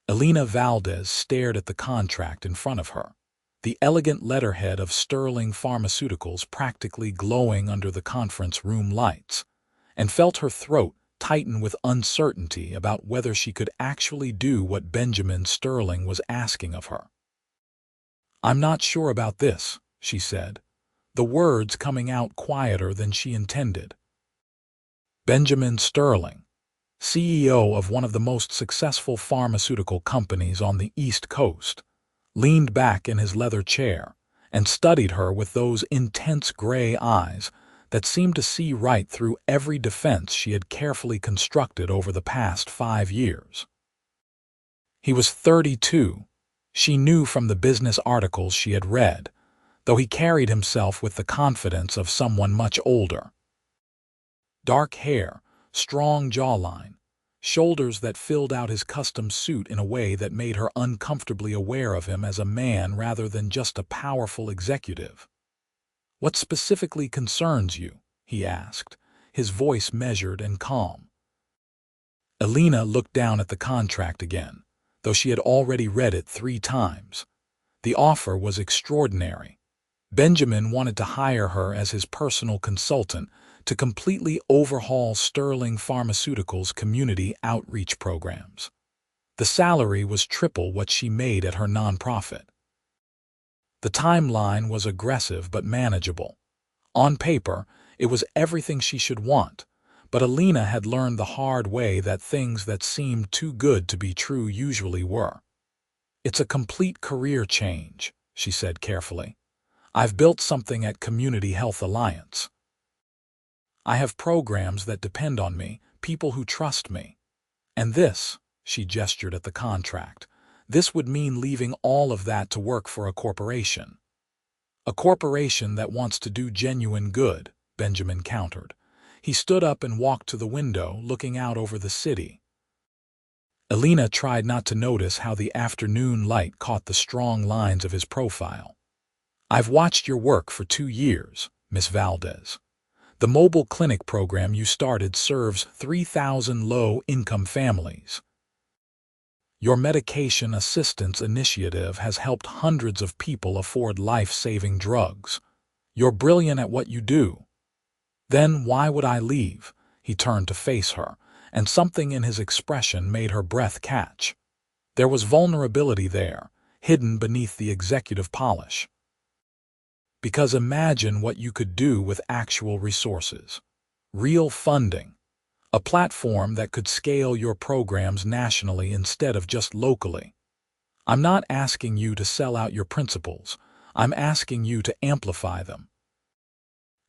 Elena Valdez stared at the contract in front of her, the elegant letterhead of Sterling Pharmaceuticals practically glowing under the conference room lights, and felt her throat tighten with uncertainty about whether she could actually do what Benjamin Sterling was asking of her. "I'm not sure about this," she said, the words coming out quieter than she intended. Benjamin Sterling, CEO of one of the most successful pharmaceutical companies on the East Coast, leaned back in his leather chair and studied her with those intense gray eyes that seemed to see right through every defense she had carefully constructed over the past 5 years. He was 32, she knew from the business articles she had read, though he carried himself with the confidence of someone much older. Dark hair, strong jawline, shoulders that filled out his custom suit in a way that made her uncomfortably aware of him as a man rather than just a powerful executive. "What specifically concerns you?" he asked, his voice measured and calm. Elena looked down at the contract again, though she had already read it 3 times. The offer was extraordinary. Benjamin wanted to hire her as his personal consultant to completely overhaul Sterling Pharmaceuticals' community outreach programs. The salary was triple what she made at her nonprofit. The timeline was aggressive but manageable. On paper, it was everything she should want, but Elena had learned the hard way that things that seemed too good to be true usually were. "It's a complete career change," she said carefully. "I've built something at Community Health Alliance. I have programs that depend on me, people who trust me. And this," she gestured at the contract, "this would mean leaving all of that to work for a corporation." "A corporation that wants to do genuine good," Benjamin countered. He stood up and walked to the window, looking out over the city. Elena tried not to notice how the afternoon light caught the strong lines of his profile. "I've watched your work for 2 years, Miss Valdez. The mobile clinic program you started serves 3,000 low-income families. Your medication assistance initiative has helped hundreds of people afford life-saving drugs. You're brilliant at what you do. Then why would I leave?" He turned to face her, and something in his expression made her breath catch. There was vulnerability there, hidden beneath the executive polish. "Because imagine what you could do with actual resources. Real funding. A platform that could scale your programs nationally instead of just locally. I'm not asking you to sell out your principles. I'm asking you to amplify them."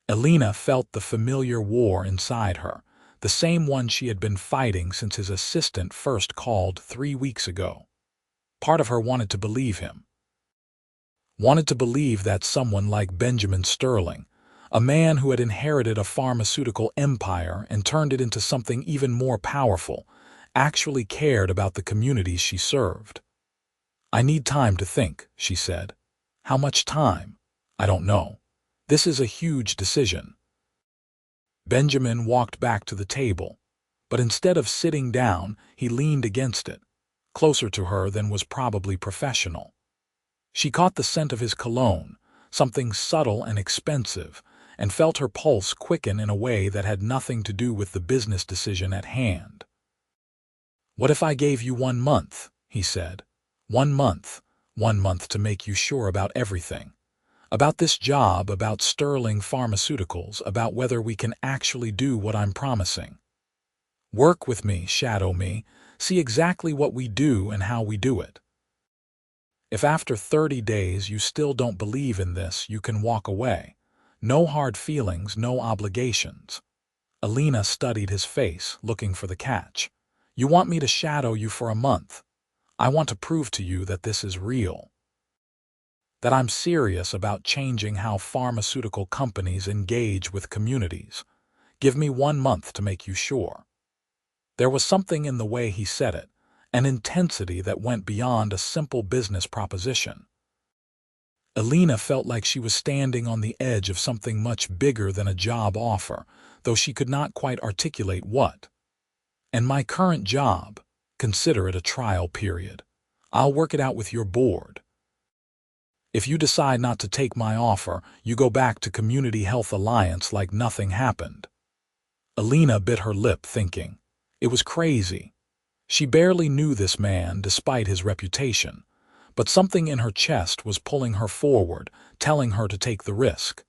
Elena felt the familiar war inside her, the same one she had been fighting since his assistant first called 3 weeks ago. Part of her wanted to believe him. Wanted to believe that someone like Benjamin Sterling, a man who had inherited a pharmaceutical empire and turned it into something even more powerful, actually cared about the communities she served. "I need time to think," she said. "How much time? I don't know. This is a huge decision." Benjamin walked back to the table, but instead of sitting down, he leaned against it, closer to her than was probably professional. She caught the scent of his cologne, something subtle and expensive, and felt her pulse quicken in a way that had nothing to do with the business decision at hand. "What if I gave you 1 month?" he said. 1 month. 1 month to make you sure about everything. About this job, about Sterling Pharmaceuticals, about whether we can actually do what I'm promising. Work with me, shadow me, see exactly what we do and how we do it. If after 30 days you still don't believe in this, you can walk away. No hard feelings, no obligations." Elena studied his face, looking for the catch. "You want me to shadow you for a month. I want to prove to you that this is real. That I'm serious about changing how pharmaceutical companies engage with communities. Give me 1 month to make you sure." There was something in the way he said it, an intensity that went beyond a simple business proposition. Elena felt like she was standing on the edge of something much bigger than a job offer, though she could not quite articulate what. "And my current job, consider it a trial period," I'll work it out with your board. If you decide not to take my offer, you go back to Community Health Alliance like nothing happened." Elena bit her lip, thinking. It was crazy. She barely knew this man despite his reputation, but something in her chest was pulling her forward, telling her to take the risk.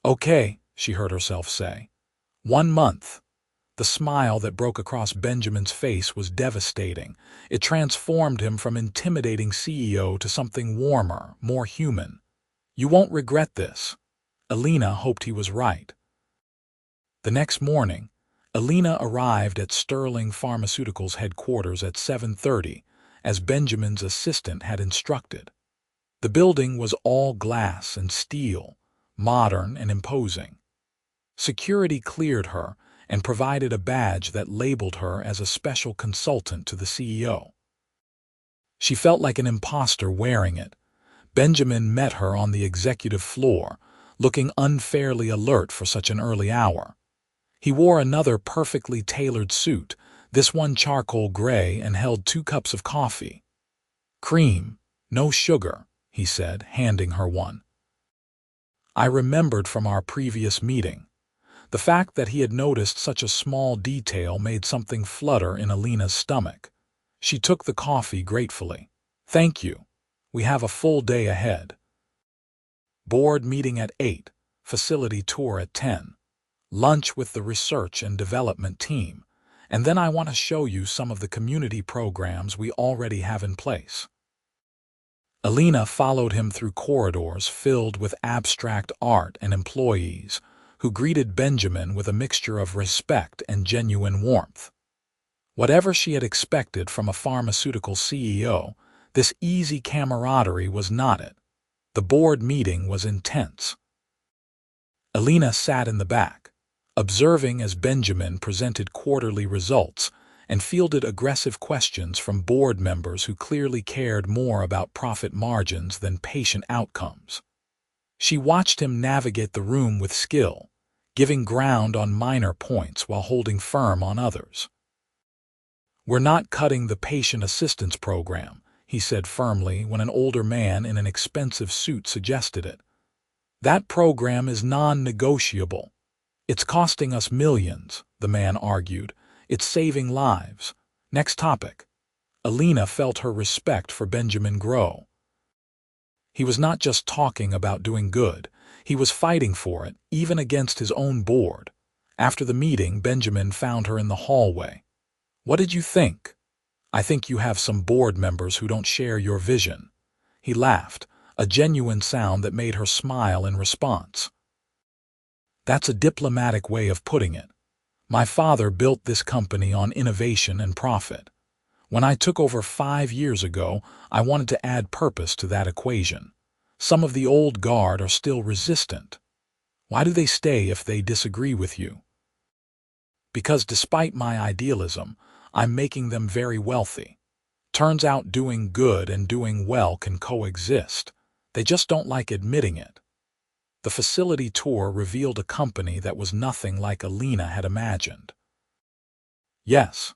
"Okay," she heard herself say. 1 month. The smile that broke across Benjamin's face was devastating. It transformed him from intimidating CEO to something warmer, more human. "You won't regret this." Elena hoped he was right. The next morning, Elena arrived at Sterling Pharmaceuticals headquarters at 7:30, as Benjamin's assistant had instructed. The building was all glass and steel, modern and imposing. Security cleared her and provided a badge that labeled her as a special consultant to the CEO. She felt like an imposter wearing it. Benjamin met her on the executive floor, looking unfairly alert for such an early hour. He wore another perfectly tailored suit, this one charcoal gray, and held 2 cups of coffee. "Cream, no sugar," he said, handing her one. I remembered from our previous meeting. The fact that he had noticed such a small detail made something flutter in Elena's stomach. She took the coffee gratefully. "Thank you. We have a full day ahead. Board meeting at 8, facility tour at 10, lunch with the research and development team, and then I want to show you some of the community programs we already have in place." Elena followed him through corridors filled with abstract art and employees, who greeted Benjamin with a mixture of respect and genuine warmth. Whatever she had expected from a pharmaceutical CEO, this easy camaraderie was not it. The board meeting was intense. Elena sat in the back, observing as Benjamin presented quarterly results and fielded aggressive questions from board members who clearly cared more about profit margins than patient outcomes. She watched him navigate the room with skill, giving ground on minor points while holding firm on others. "We're not cutting the patient assistance program," he said firmly when an older man in an expensive suit suggested it. "That program is non-negotiable. It's costing us millions," the man argued. "It's saving lives." Next topic. Elena felt her respect for Benjamin grow. He was not just talking about doing good, he was fighting for it, even against his own board. After the meeting, Benjamin found her in the hallway. "What did you think?" "I think you have some board members who don't share your vision." He laughed, a genuine sound that made her smile in response. "That's a diplomatic way of putting it. My father built this company on innovation and profit. When I took over 5 years ago, I wanted to add purpose to that equation. Some of the old guard are still resistant. Why do they stay if they disagree with you?" "Because despite my idealism, I'm making them very wealthy. Turns out doing good and doing well can coexist. They just don't like admitting it." The facility tour revealed a company that was nothing like Elena had imagined. Yes,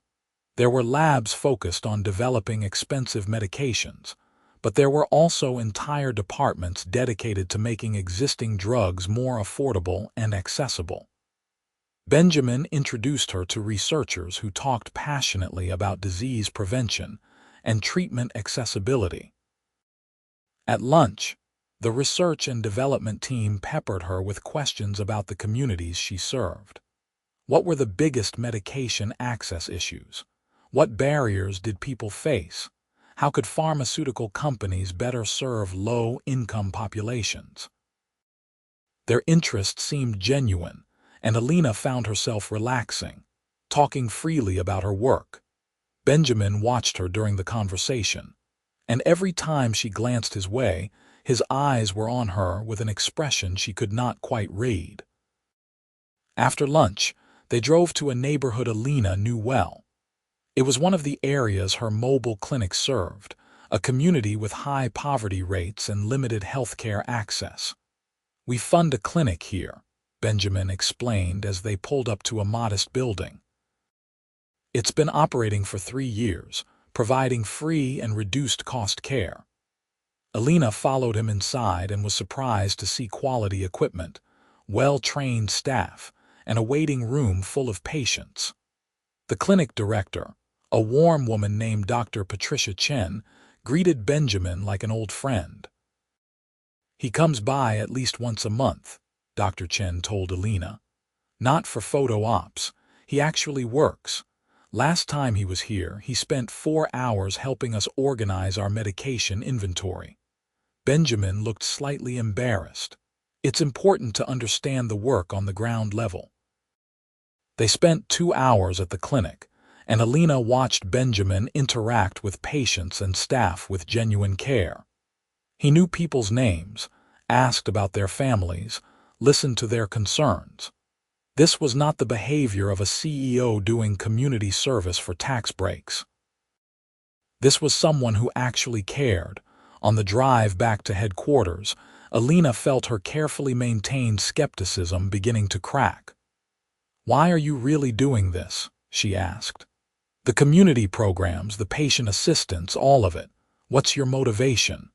there were labs focused on developing expensive medications, but there were also entire departments dedicated to making existing drugs more affordable and accessible. Benjamin introduced her to researchers who talked passionately about disease prevention and treatment accessibility. At lunch, the research and development team peppered her with questions about the communities she served. What were the biggest medication access issues? What barriers did people face? How could pharmaceutical companies better serve low-income populations? Their interest seemed genuine, and Elena found herself relaxing, talking freely about her work. Benjamin watched her during the conversation, and every time she glanced his way, his eyes were on her with an expression she could not quite read. After lunch, they drove to a neighborhood Elena knew well. It was one of the areas her mobile clinic served, a community with high poverty rates and limited healthcare access. "We fund a clinic here," Benjamin explained as they pulled up to a modest building. "It's been operating for 3 years, providing free and reduced-cost care. Elena followed him inside and was surprised to see quality equipment, well-trained staff, and a waiting room full of patients. The clinic director, a warm woman named Dr. Patricia Chen, greeted Benjamin like an old friend. "He comes by at least once a month," Dr. Chen told Elena. "Not for photo ops. He actually works. Last time he was here, he spent 4 hours helping us organize our medication inventory." Benjamin looked slightly embarrassed. It's important to understand the work on the ground level. They spent 2 hours at the clinic, and Elena watched Benjamin interact with patients and staff with genuine care. He knew people's names, asked about their families, listened to their concerns. This was not the behavior of a CEO doing community service for tax breaks. This was someone who actually cared. On the drive back to headquarters, Elena felt her carefully maintained skepticism beginning to crack. "Why are you really doing this?" she asked. "The community programs, the patient assistance, all of it. What's your motivation?"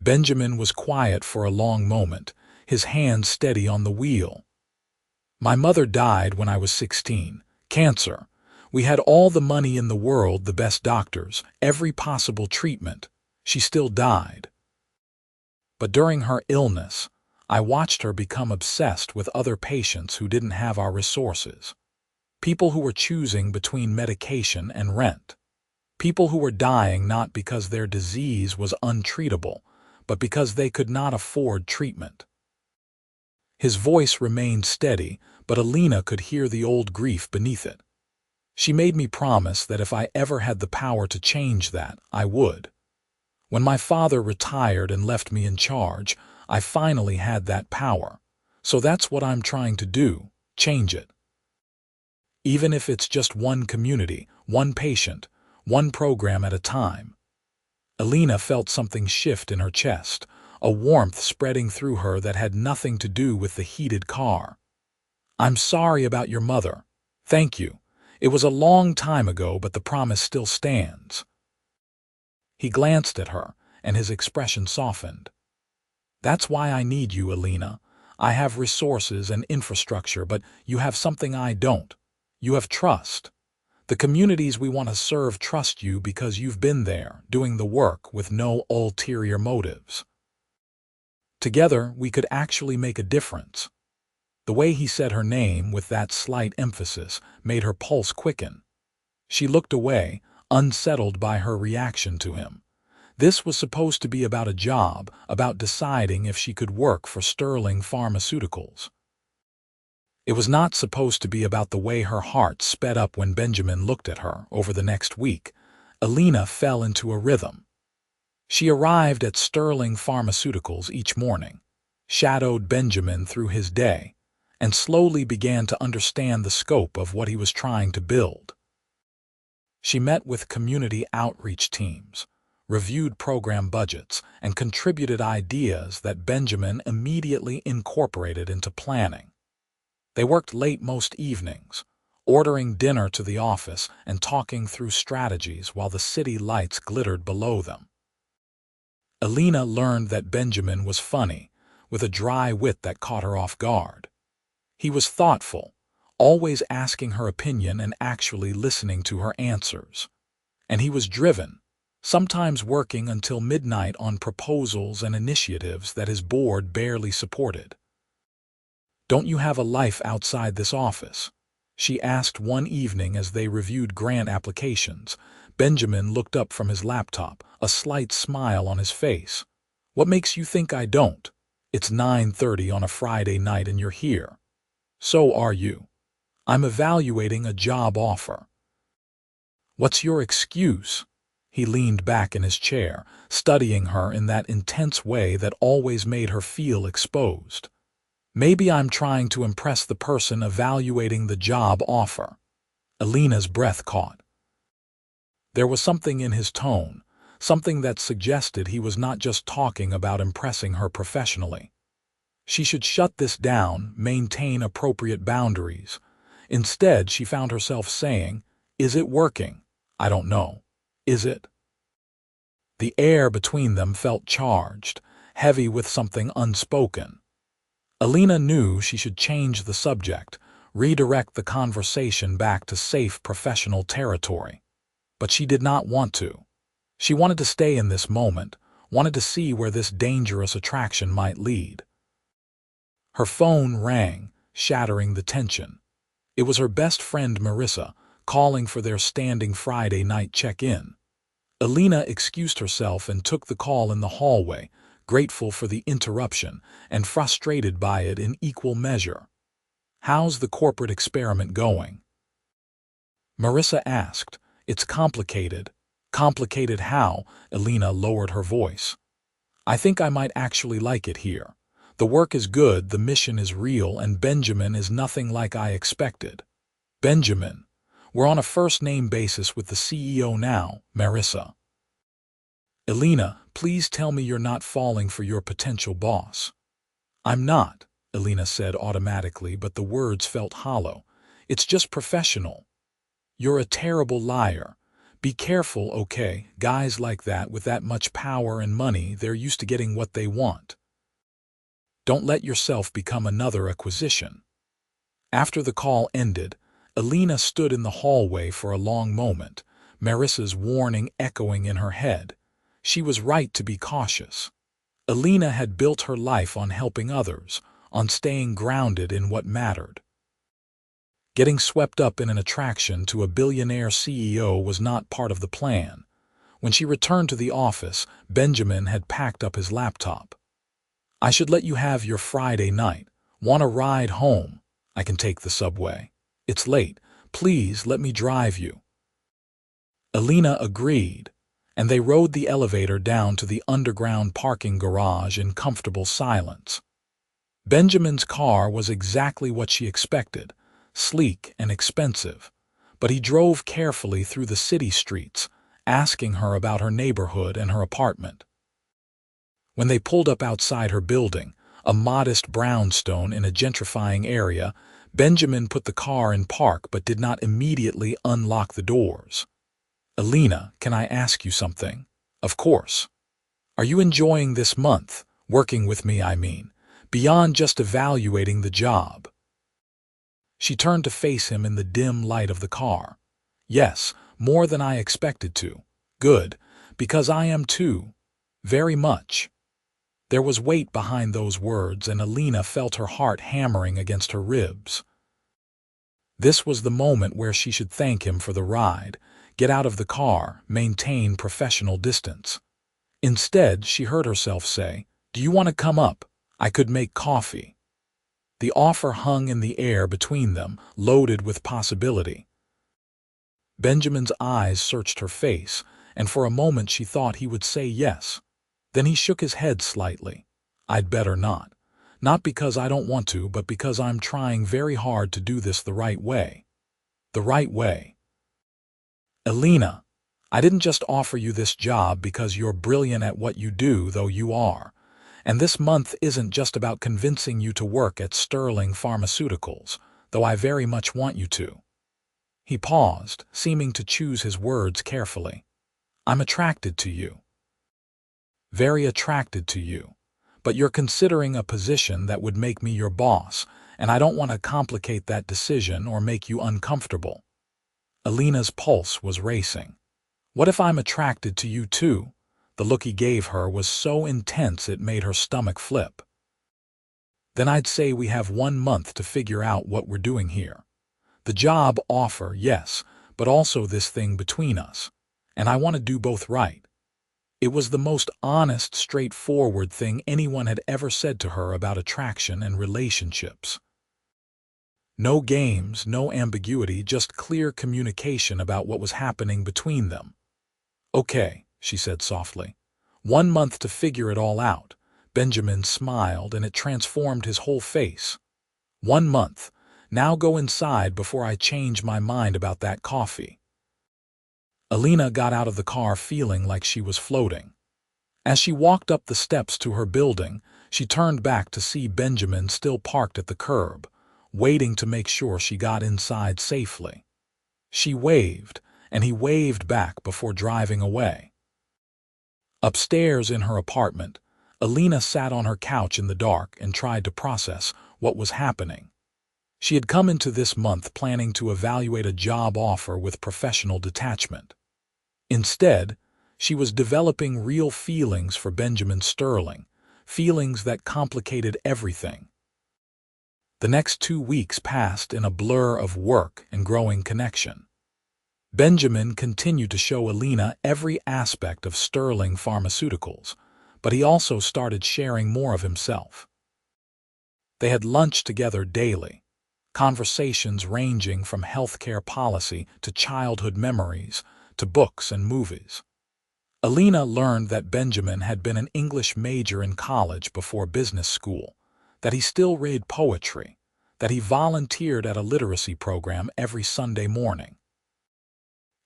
Benjamin was quiet for a long moment, his hand steady on the wheel. "My mother died when I was 16. Cancer. We had all the money in the world, the best doctors, every possible treatment. She still died. But during her illness, I watched her become obsessed with other patients who didn't have our resources. People who were choosing between medication and rent. People who were dying not because their disease was untreatable, but because they could not afford treatment." His voice remained steady, but Elena could hear the old grief beneath it. "She made me promise that if I ever had the power to change that, I would. When my father retired and left me in charge, I finally had that power. So that's what I'm trying to do, change it. Even if it's just one community, one patient, one program at a time." Elena felt something shift in her chest, a warmth spreading through her that had nothing to do with the heated car. "I'm sorry about your mother. Thank you. It was a long time ago, but the promise still stands." He glanced at her, and his expression softened. "That's why I need you, Elena. I have resources and infrastructure, but you have something I don't. You have trust. The communities we want to serve trust you because you've been there, doing the work with no ulterior motives. Together, we could actually make a difference." The way he said her name with that slight emphasis made her pulse quicken. She looked away, unsettled by her reaction to him. This was supposed to be about a job, about deciding if she could work for Sterling Pharmaceuticals. It was not supposed to be about the way her heart sped up when Benjamin looked at her. Over the next week, Elena fell into a rhythm. She arrived at Sterling Pharmaceuticals each morning, shadowed Benjamin through his day, and slowly began to understand the scope of what he was trying to build. She met with community outreach teams, reviewed program budgets, and contributed ideas that Benjamin immediately incorporated into planning. They worked late most evenings, ordering dinner to the office and talking through strategies while the city lights glittered below them. Elena learned that Benjamin was funny, with a dry wit that caught her off guard. He was thoughtful, always asking her opinion and actually listening to her answers. And he was driven, sometimes working until midnight on proposals and initiatives that his board barely supported. "Don't you have a life outside this office?" she asked one evening as they reviewed grant applications. Benjamin looked up from his laptop, a slight smile on his face. "What makes you think I don't? It's 9:30 on a Friday night and you're here. So are you. I'm evaluating a job offer." "What's your excuse?" He leaned back in his chair, studying her in that intense way that always made her feel exposed. "Maybe I'm trying to impress the person evaluating the job offer." Elena's breath caught. There was something in his tone, something that suggested he was not just talking about impressing her professionally. She should shut this down, maintain appropriate boundaries. Instead, she found herself saying, "Is it working? I don't know. Is it? The air between them felt charged, heavy with something unspoken. Elena knew she should change the subject, redirect the conversation back to safe professional territory. But she did not want to. She wanted to stay in this moment, wanted to see where this dangerous attraction might lead. Her phone rang, shattering the tension. It was her best friend Marissa, calling for their standing Friday night check-in. Elena excused herself and took the call in the hallway, grateful for the interruption and frustrated by it in equal measure. "How's the corporate experiment going?" Marissa asked. "It's complicated." "Complicated how?" Elena lowered her voice. "I think I might actually like it here. The work is good, the mission is real, and Benjamin is nothing like I expected." "Benjamin? We're on a first-name basis with the CEO now, Marissa." "Elena, please tell me you're not falling for your potential boss." "I'm not," Elena said automatically, but the words felt hollow. "It's just professional." "You're a terrible liar. Be careful, okay? Guys like that, with that much power and money, they're used to getting what they want. Don't let yourself become another acquisition." After the call ended, Elena stood in the hallway for a long moment, Marissa's warning echoing in her head. She was right to be cautious. Elena had built her life on helping others, on staying grounded in what mattered. Getting swept up in an attraction to a billionaire CEO was not part of the plan. When she returned to the office, Benjamin had packed up his laptop. "I should let you have your Friday night. Want a ride home? I can take the subway. It's late. Please let me drive you." Elena agreed, and they rode the elevator down to the underground parking garage in comfortable silence. Benjamin's car was exactly what she expected, sleek and expensive, but he drove carefully through the city streets, asking her about her neighborhood and her apartment. When they pulled up outside her building, a modest brownstone in a gentrifying area, Benjamin put the car in park but did not immediately unlock the doors. "Elena, can I ask you something?" "Of course." "Are you enjoying this month? Working with me, I mean, beyond just evaluating the job?" She turned to face him in the dim light of the car. "Yes, more than I expected to." "Good, because I am too. Very much." There was weight behind those words, and Elena felt her heart hammering against her ribs. This was the moment where she should thank him for the ride, get out of the car, maintain professional distance. Instead, she heard herself say, "Do you want to come up? I could make coffee." The offer hung in the air between them, loaded with possibility. Benjamin's eyes searched her face, and for a moment she thought he would say yes. Then he shook his head slightly. "I'd better not. Not because I don't want to, but because I'm trying very hard to do this the right way." "The right way?" "Elena, I didn't just offer you this job because you're brilliant at what you do, though you are. And this month isn't just about convincing you to work at Sterling Pharmaceuticals, though I very much want you to." He paused, seeming to choose his words carefully. "I'm attracted to you. Very attracted to you. But you're considering a position that would make me your boss, and I don't want to complicate that decision or make you uncomfortable." Elena's pulse was racing. "What if I'm attracted to you too?" The look he gave her was so intense it made her stomach flip. "Then I'd say we have 1 month to figure out what we're doing here. The job offer, yes, but also this thing between us. And I want to do both right." It was the most honest, straightforward thing anyone had ever said to her about attraction and relationships. No games, no ambiguity, just clear communication about what was happening between them. "Okay," she said softly. 1 month to figure it all out." Benjamin smiled, and it transformed his whole face. 1 month. Now go inside before I change my mind about that coffee." Elena got out of the car feeling like she was floating. As she walked up the steps to her building, she turned back to see Benjamin still parked at the curb, waiting to make sure she got inside safely. She waved, and he waved back before driving away. Upstairs in her apartment, Elena sat on her couch in the dark and tried to process what was happening. She had come into this month planning to evaluate a job offer with professional detachment. Instead, she was developing real feelings for Benjamin Sterling, feelings that complicated everything. The next 2 weeks passed in a blur of work and growing connection. Benjamin continued to show Elena every aspect of Sterling Pharmaceuticals, but he also started sharing more of himself. They had lunch together daily, conversations ranging from healthcare policy to childhood memories to books and movies. Elena learned that Benjamin had been an English major in college before business school, that he still read poetry, that he volunteered at a literacy program every Sunday morning.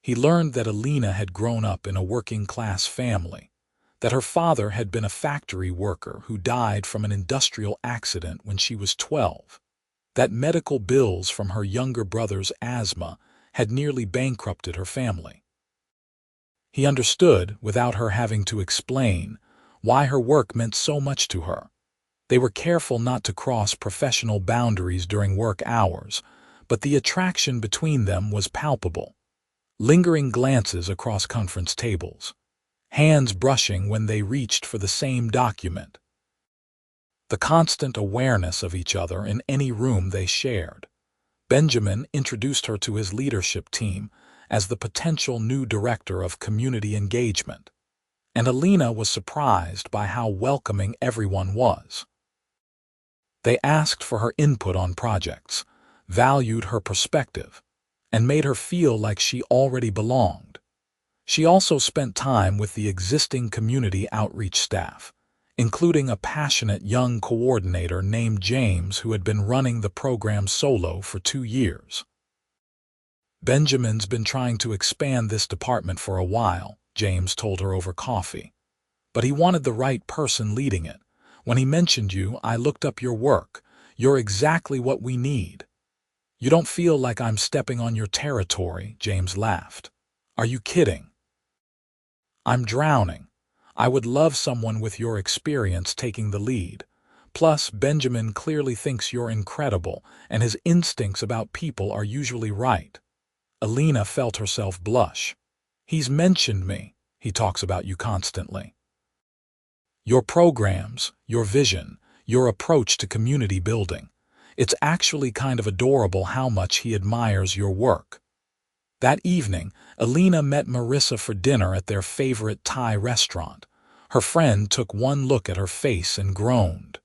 He learned that Elena had grown up in a working-class family, that her father had been a factory worker who died from an industrial accident when she was 12, that medical bills from her younger brother's asthma had nearly bankrupted her family. He understood, without her having to explain, why her work meant so much to her. They were careful not to cross professional boundaries during work hours, but the attraction between them was palpable. Lingering glances across conference tables, hands brushing when they reached for the same document. The constant awareness of each other in any room they shared. Benjamin introduced her to his leadership team as the potential new director of community engagement, and Elena was surprised by how welcoming everyone was. They asked for her input on projects, valued her perspective, and made her feel like she already belonged. She also spent time with the existing community outreach staff, including a passionate young coordinator named James who had been running the program solo for 2 years. Benjamin's been trying to expand this department for a while, James told her over coffee. But he wanted the right person leading it. When he mentioned you, I looked up your work. You're exactly what we need. You don't feel like I'm stepping on your territory, James laughed. Are you kidding? I'm drowning. I would love someone with your experience taking the lead. Plus, Benjamin clearly thinks you're incredible, and his instincts about people are usually right. Elena felt herself blush. He's mentioned me. He talks about you constantly. Your programs, your vision, your approach to community building. It's actually kind of adorable how much he admires your work. That evening, Elena met Marissa for dinner at their favorite Thai restaurant. Her friend took one look at her face and groaned.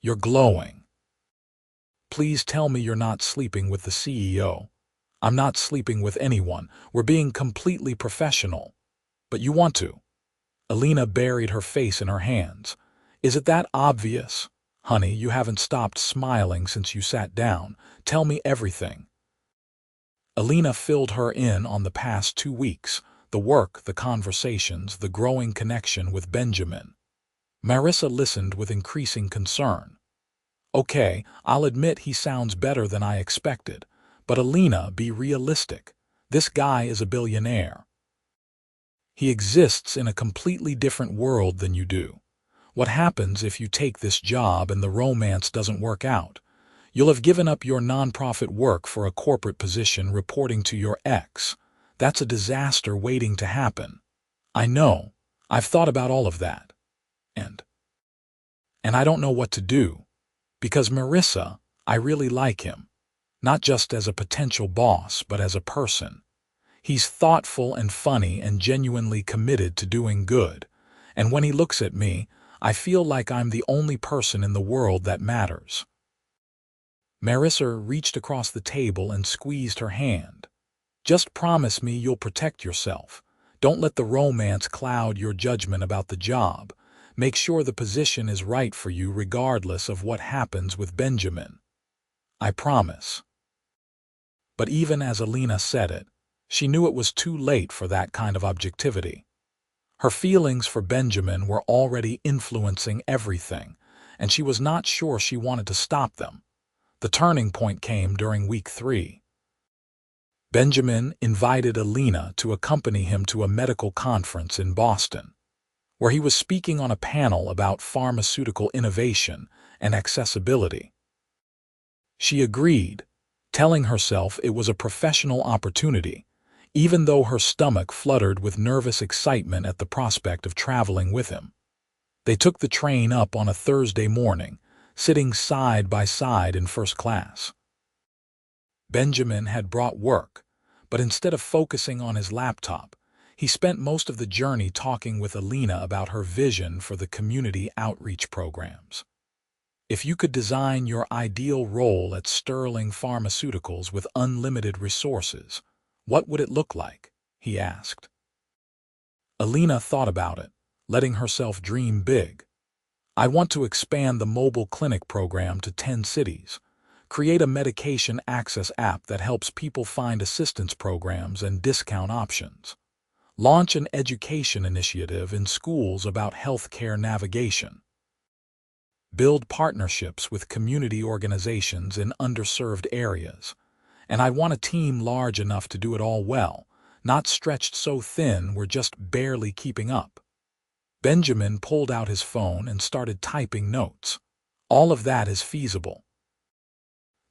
You're glowing. Please tell me you're not sleeping with the CEO. I'm not sleeping with anyone. We're being completely professional. But you want to. Elena buried her face in her hands. Is it that obvious? Honey, you haven't stopped smiling since you sat down. Tell me everything. Elena filled her in on the past 2 weeks, the work, the conversations, the growing connection with Benjamin. Marissa listened with increasing concern. Okay, I'll admit he sounds better than I expected, but Elena, be realistic. This guy is a billionaire. He exists in a completely different world than you do. What happens if you take this job and the romance doesn't work out? You'll have given up your nonprofit work for a corporate position reporting to your ex. That's a disaster waiting to happen. I know. I've thought about all of that. And I don't know what to do. Because Marissa, I really like him. Not just as a potential boss, but as a person. He's thoughtful and funny and genuinely committed to doing good. And when he looks at me, I feel like I'm the only person in the world that matters. Marissa reached across the table and squeezed her hand. Just promise me you'll protect yourself. Don't let the romance cloud your judgment about the job. Make sure the position is right for you regardless of what happens with Benjamin. I promise. But even as Elena said it, she knew it was too late for that kind of objectivity. Her feelings for Benjamin were already influencing everything, and she was not sure she wanted to stop them. The turning point came during week 3. Benjamin invited Elena to accompany him to a medical conference in Boston, where he was speaking on a panel about pharmaceutical innovation and accessibility. She agreed, telling herself it was a professional opportunity, even though her stomach fluttered with nervous excitement at the prospect of traveling with him. They took the train up on a Thursday morning, sitting side by side in first class. Benjamin had brought work, but instead of focusing on his laptop, he spent most of the journey talking with Elena about her vision for the community outreach programs. If you could design your ideal role at Sterling Pharmaceuticals with unlimited resources, what would it look like? He asked. Elena thought about it, letting herself dream big. I want to expand the mobile clinic program to 10 cities, create a medication access app that helps people find assistance programs and discount options, launch an education initiative in schools about healthcare navigation, build partnerships with community organizations in underserved areas, and I want a team large enough to do it all well, not stretched so thin we're just barely keeping up. Benjamin pulled out his phone and started typing notes. All of that is feasible.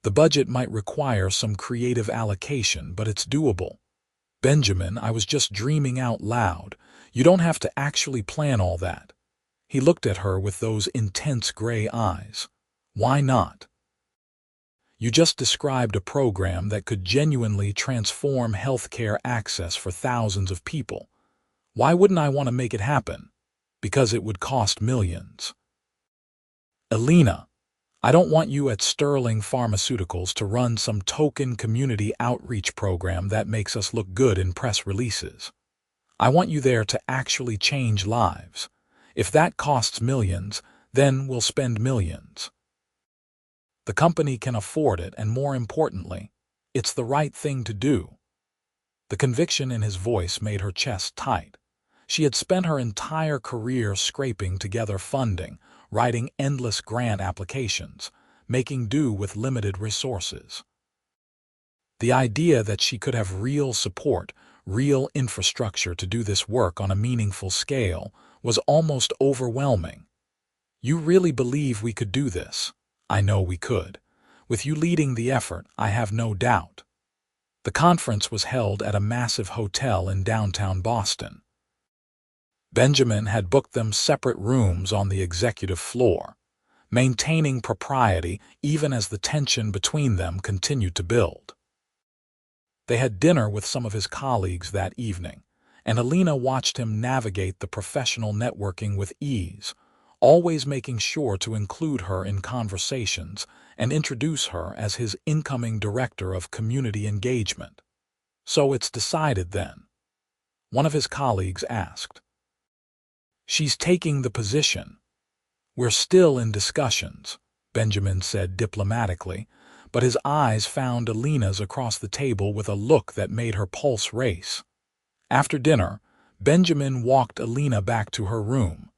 The budget might require some creative allocation, but it's doable. Benjamin, I was just dreaming out loud. You don't have to actually plan all that. He looked at her with those intense gray eyes. Why not? You just described a program that could genuinely transform healthcare access for thousands of people. Why wouldn't I want to make it happen? Because it would cost millions. Elena, I don't want you at Sterling Pharmaceuticals to run some token community outreach program that makes us look good in press releases. I want you there to actually change lives. If that costs millions, then we'll spend millions. The company can afford it, and more importantly, it's the right thing to do. The conviction in his voice made her chest tight. She had spent her entire career scraping together funding, writing endless grant applications, making do with limited resources. The idea that she could have real support, real infrastructure to do this work on a meaningful scale was almost overwhelming. You really believe we could do this? I know we could. With you leading the effort, I have no doubt. The conference was held at a massive hotel in downtown Boston. Benjamin had booked them separate rooms on the executive floor, maintaining propriety even as the tension between them continued to build. They had dinner with some of his colleagues that evening, and Elena watched him navigate the professional networking with ease, always making sure to include her in conversations and introduce her as his incoming director of community engagement. So it's decided then? One of his colleagues asked. She's taking the position. We're still in discussions, Benjamin said diplomatically, but his eyes found Elena's across the table with a look that made her pulse race. After dinner, Benjamin walked Elena back to her room.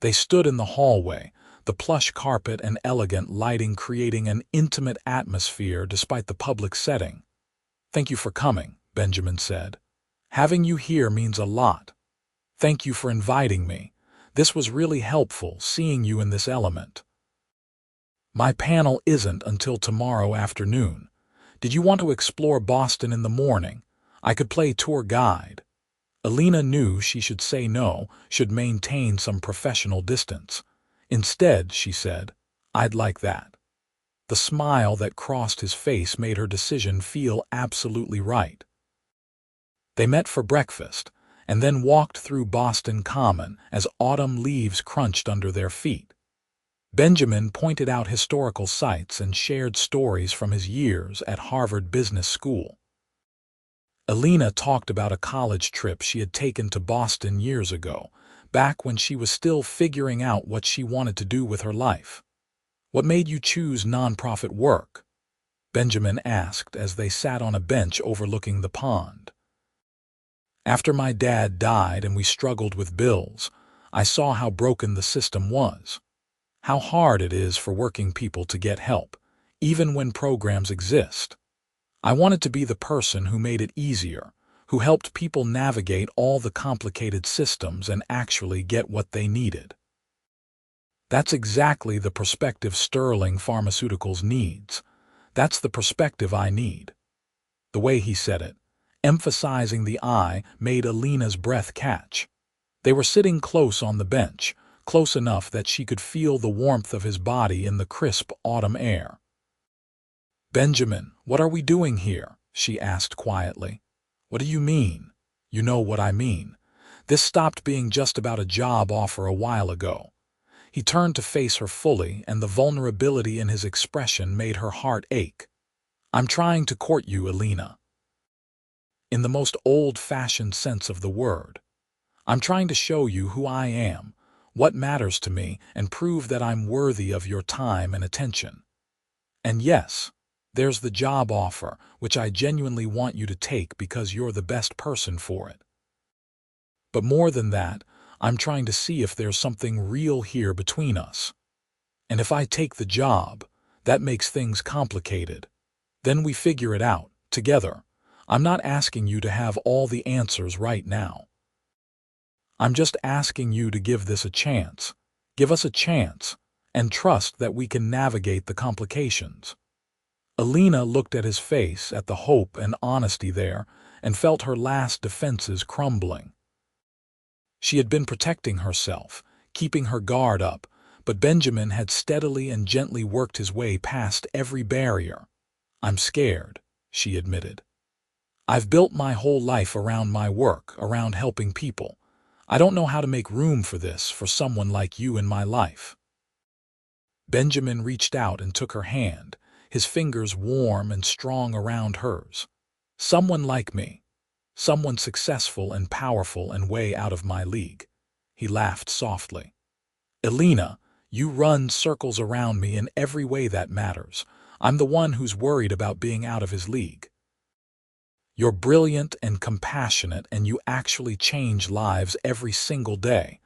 They stood in the hallway, the plush carpet and elegant lighting creating an intimate atmosphere despite the public setting. Thank you for coming, Benjamin said. Having you here means a lot. Thank you for inviting me. This was really helpful, seeing you in this element. My panel isn't until tomorrow afternoon. Did you want to explore Boston in the morning? I could play tour guide. Elena knew she should say no, should maintain some professional distance. Instead, she said, I'd like that. The smile that crossed his face made her decision feel absolutely right. They met for breakfast, and then walked through Boston Common as autumn leaves crunched under their feet. Benjamin pointed out historical sites and shared stories from his years at Harvard Business School. Elena talked about a college trip she had taken to Boston years ago, back when she was still figuring out what she wanted to do with her life. What made you choose nonprofit work? Benjamin asked as they sat on a bench overlooking the pond. After my dad died and we struggled with bills, I saw how broken the system was. How hard it is for working people to get help, even when programs exist. I wanted to be the person who made it easier, who helped people navigate all the complicated systems and actually get what they needed. That's exactly the perspective Sterling Pharmaceuticals needs. That's the perspective I need. The way he said it, emphasizing the I, made Elena's breath catch. They were sitting close on the bench, close enough that she could feel the warmth of his body in the crisp autumn air. "Benjamin, what are we doing here?" she asked quietly. "What do you mean?" "You know what I mean. This stopped being just about a job offer a while ago." He turned to face her fully, and the vulnerability in his expression made her heart ache. "I'm trying to court you, Elena. In the most old-fashioned sense of the word. I'm trying to show you who I am, what matters to me, and prove that I'm worthy of your time and attention. And yes, there's the job offer, which I genuinely want you to take because you're the best person for it. But more than that, I'm trying to see if there's something real here between us. And if I take the job, that makes things complicated. Then we figure it out, together. I'm not asking you to have all the answers right now. I'm just asking you to give this a chance. Give us a chance, and trust that we can navigate the complications." Elena looked at his face, at the hope and honesty there, and felt her last defenses crumbling. She had been protecting herself, keeping her guard up, but Benjamin had steadily and gently worked his way past every barrier. "I'm scared," she admitted. "I've built my whole life around my work, around helping people. I don't know how to make room for this, for someone like you in my life." Benjamin reached out and took her hand, his fingers warm and strong around hers. "Someone like me. Someone successful and powerful and way out of my league." He laughed softly. "Elena, you run circles around me in every way that matters. I'm the one who's worried about being out of his league. You're brilliant and compassionate, and you actually change lives every single day.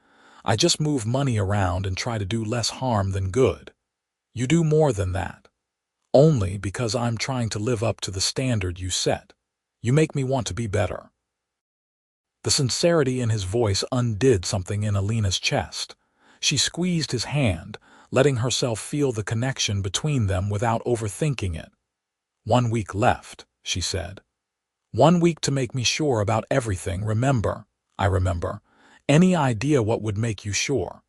I just move money around and try to do less harm than good. You do more than that. Only because I'm trying to live up to the standard you set. You make me want to be better." The sincerity in his voice undid something in Elena's chest. She squeezed his hand, letting herself feel the connection between them without overthinking it. "1 week left," she said. "1 week to make me sure about everything, remember?" "I remember. Any idea what would make you sure?"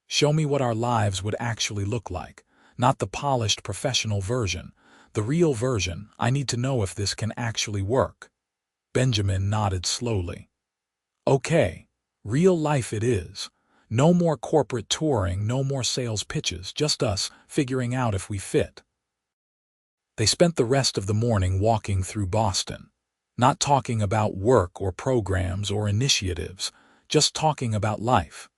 "Show me what our lives would actually look like, not the polished professional version, the real version. I need to know if this can actually work." Benjamin nodded slowly. "Okay, real life it is. No more corporate touring, no more sales pitches, just us figuring out if we fit." They spent the rest of the morning walking through Boston, not talking about work or programs or initiatives, just talking about life.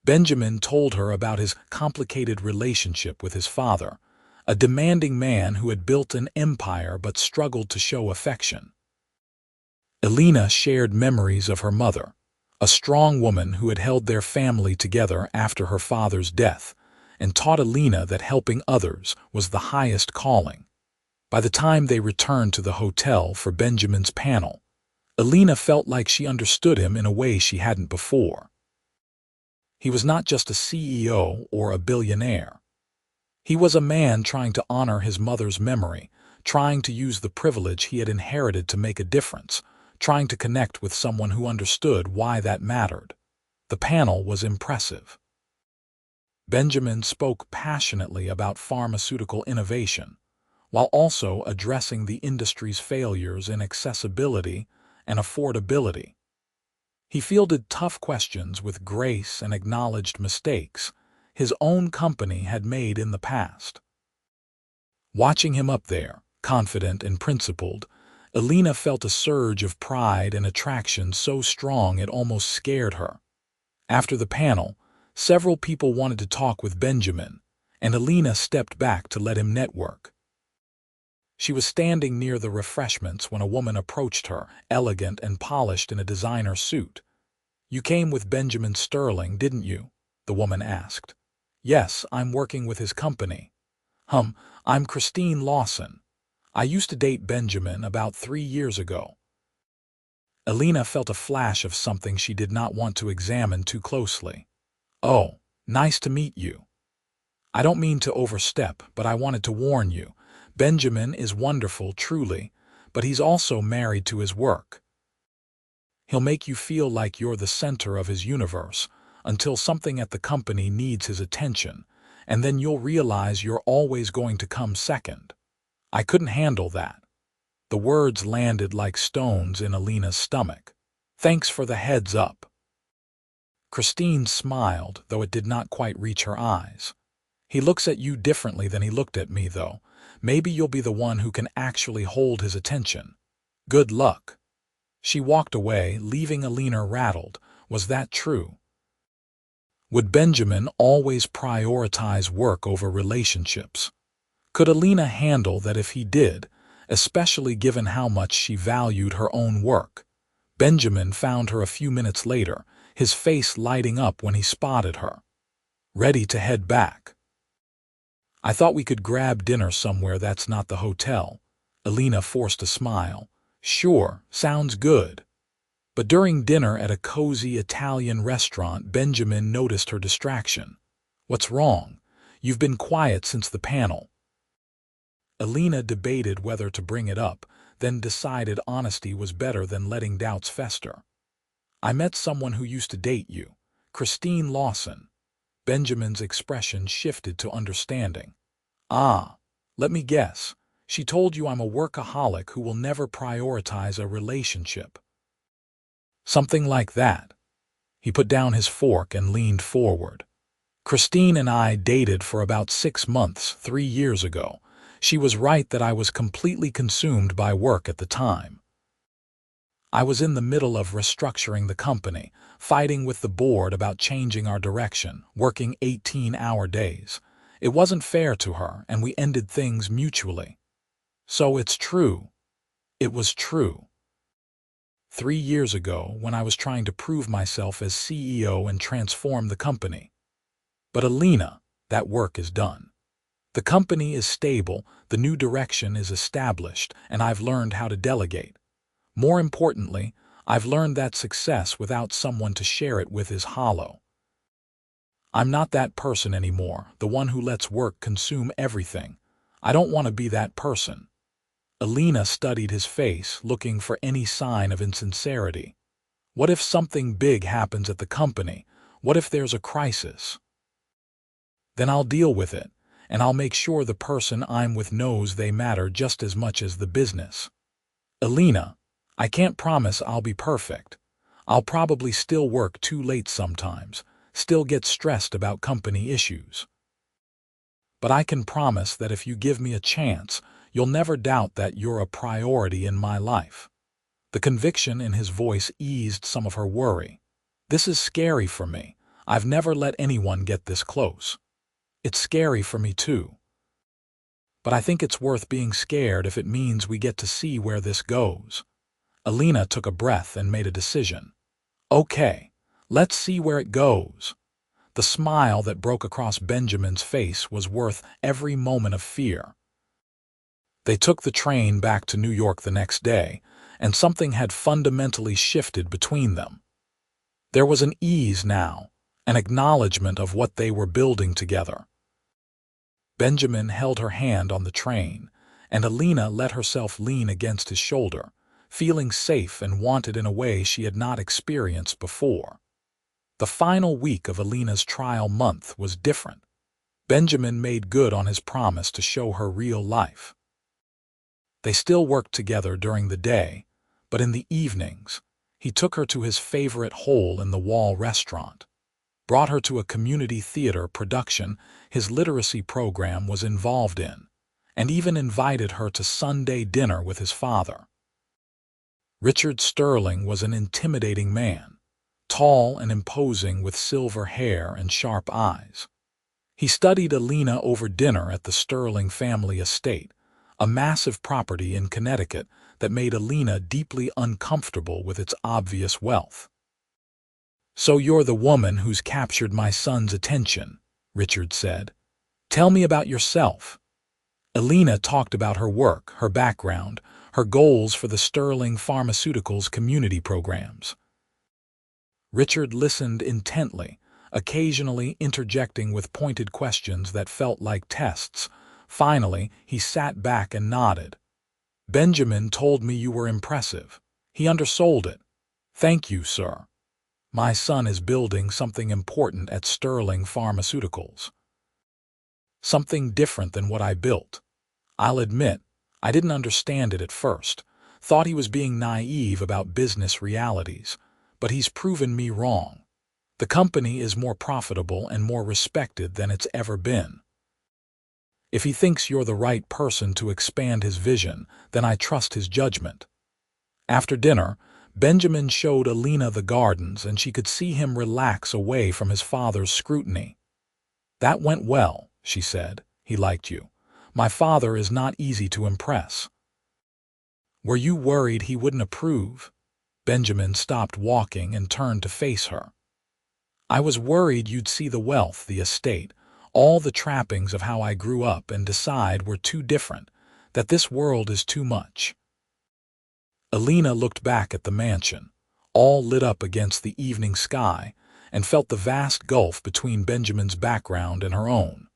Benjamin told her about his complicated relationship with his father, a demanding man who had built an empire but struggled to show affection. Elena shared memories of her mother, a strong woman who had held their family together after her father's death, and taught Elena that helping others was the highest calling. By the time they returned to the hotel for Benjamin's panel, Elena felt like she understood him in a way she hadn't before. He was not just a CEO or a billionaire. He was a man trying to honor his mother's memory, trying to use the privilege he had inherited to make a difference, trying to connect with someone who understood why that mattered. The panel was impressive. Benjamin spoke passionately about pharmaceutical innovation, while also addressing the industry's failures in accessibility and affordability. He fielded tough questions with grace and acknowledged mistakes his own company had made in the past. Watching him up there, confident and principled, Elena felt a surge of pride and attraction so strong it almost scared her. After the panel, several people wanted to talk with Benjamin, and Elena stepped back to let him network. She was standing near the refreshments when a woman approached her, elegant and polished in a designer suit. "You came with Benjamin Sterling, didn't you?" the woman asked. "Yes, I'm working with his company." I'm Christine Lawson. I used to date Benjamin about 3 years ago. Elena felt a flash of something she did not want to examine too closely. Oh, nice to meet you. I don't mean to overstep, but I wanted to warn you. Benjamin is wonderful, truly, but he's also married to his work. He'll make you feel like you're the center of his universe until something at the company needs his attention, and then you'll realize you're always going to come second. I couldn't handle that. The words landed like stones in Elena's stomach. Thanks for the heads up. Christine smiled, though it did not quite reach her eyes. He looks at you differently than he looked at me, though. Maybe you'll be the one who can actually hold his attention. Good luck. She walked away, leaving Elena rattled. Was that true? Would Benjamin always prioritize work over relationships? Could Elena handle that if he did, especially given how much she valued her own work? Benjamin found her a few minutes later, his face lighting up when he spotted her. Ready to head back. I thought we could grab dinner somewhere that's not the hotel. Elena forced a smile. Sure, sounds good. But during dinner at a cozy Italian restaurant, Benjamin noticed her distraction. What's wrong? You've been quiet since the panel. Elena debated whether to bring it up, then decided honesty was better than letting doubts fester. I met someone who used to date you, Christine Lawson. Benjamin's expression shifted to understanding. Ah, let me guess. She told you I'm a workaholic who will never prioritize a relationship. Something like that. He put down his fork and leaned forward. Christine and I dated for about 6 months, 3 years ago. She was right that I was completely consumed by work at the time. I was in the middle of restructuring the company, fighting with the board about changing our direction, working 18-hour days. It wasn't fair to her, and we ended things mutually. So it's true. It was true. 3 years ago, when I was trying to prove myself as CEO and transform the company. But Elena, that work is done. The company is stable, the new direction is established, and I've learned how to delegate. More importantly, I've learned that success without someone to share it with is hollow. I'm not that person anymore, the one who lets work consume everything. I don't want to be that person. Elena studied his face, looking for any sign of insincerity. What if something big happens at the company? What if there's a crisis? Then I'll deal with it, and I'll make sure the person I'm with knows they matter just as much as the business. Elena, I can't promise I'll be perfect. I'll probably still work too late sometimes, still get stressed about company issues. But I can promise that if you give me a chance, you'll never doubt that you're a priority in my life. The conviction in his voice eased some of her worry. This is scary for me. I've never let anyone get this close. It's scary for me too. But I think it's worth being scared if it means we get to see where this goes. Elena took a breath and made a decision. Okay, let's see where it goes. The smile that broke across Benjamin's face was worth every moment of fear. They took the train back to New York the next day, and something had fundamentally shifted between them. There was an ease now, an acknowledgement of what they were building together. Benjamin held her hand on the train, and Elena let herself lean against his shoulder, feeling safe and wanted in a way she had not experienced before. The final week of Elena's trial month was different. Benjamin made good on his promise to show her real life. They still worked together during the day, but in the evenings, he took her to his favorite hole-in-the-wall restaurant, brought her to a community theater production his literacy program was involved in, and even invited her to Sunday dinner with his father. Richard Sterling was an intimidating man, tall and imposing with silver hair and sharp eyes. He studied Elena over dinner at the Sterling family estate, a massive property in Connecticut that made Elena deeply uncomfortable with its obvious wealth. "So you're the woman who's captured my son's attention," Richard said. "Tell me about yourself." Elena talked about her work, her background, her goals for the Sterling Pharmaceuticals community programs. Richard listened intently, occasionally interjecting with pointed questions that felt like tests. Finally, he sat back and nodded. "Benjamin told me you were impressive. He undersold it. Thank you, sir. My son is building something important at Sterling Pharmaceuticals. Something different than what I built. I'll admit, I didn't understand it at first, thought he was being naive about business realities, but he's proven me wrong. The company is more profitable and more respected than it's ever been. If he thinks you're the right person to expand his vision, then I trust his judgment." After dinner, Benjamin showed Elena the gardens, and she could see him relax away from his father's scrutiny. "That went well," she said. "He liked you. My father is not easy to impress." "Were you worried he wouldn't approve?" Benjamin stopped walking and turned to face her. "I was worried you'd see the wealth, the estate, all the trappings of how I grew up and decide we're too different, that this world is too much." Elena looked back at the mansion, all lit up against the evening sky, and felt the vast gulf between Benjamin's background and her own.